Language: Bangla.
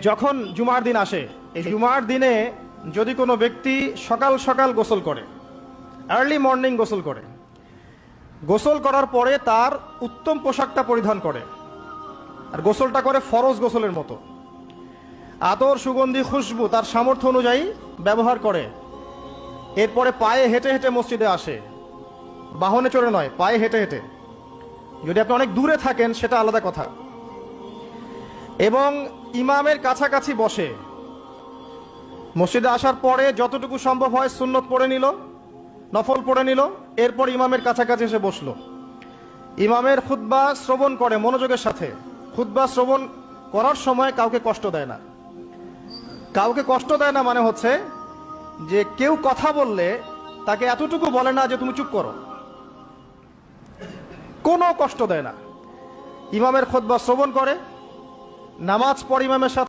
যখন জুমার দিন আসে, এই জুমার দিনে যদি কোনো ব্যক্তি সকাল সকাল গোসল করে, আর্লি মর্নিং গোসল করে, গোসল করার পরে তার উত্তম পোশাকটা পরিধান করে আর গোসলটা করে ফরজ গোসলের মতো, আতর সুগন্ধি খুশবু তার সামর্থ্য অনুযায়ী ব্যবহার করে, এরপরে পায়ে হেঁটে হেঁটে মসজিদে আসে, বাহনে চড়ে নয়, পায়ে হেঁটে হেঁটে। যদি আপনি অনেক দূরে থাকেন সেটা আলাদা কথা। এবং ইমামের কাছাকাছি বসে, মসজিদে আসার পরে যতটুকু সম্ভব হয় সুন্নত পড়ে নিল, নফল পড়ে নিল, এরপর ইমামের কাছাকাছি এসে বসলো, ইমামের খুতবা শ্রবণ করে মনোযোগের সাথে। খুতবা শ্রবণ করার সময় কাউকে কষ্ট দেয় না। কাউকে কষ্ট দেয় না মানে হচ্ছে যে কেউ কথা বললে তাকে এতটুকু বলে না যে তুমি চুপ করো, কোনো কষ্ট দেয় না। ইমামের খুতবা শ্রবণ করে, নামাজ পড়ে ইমামের সাথে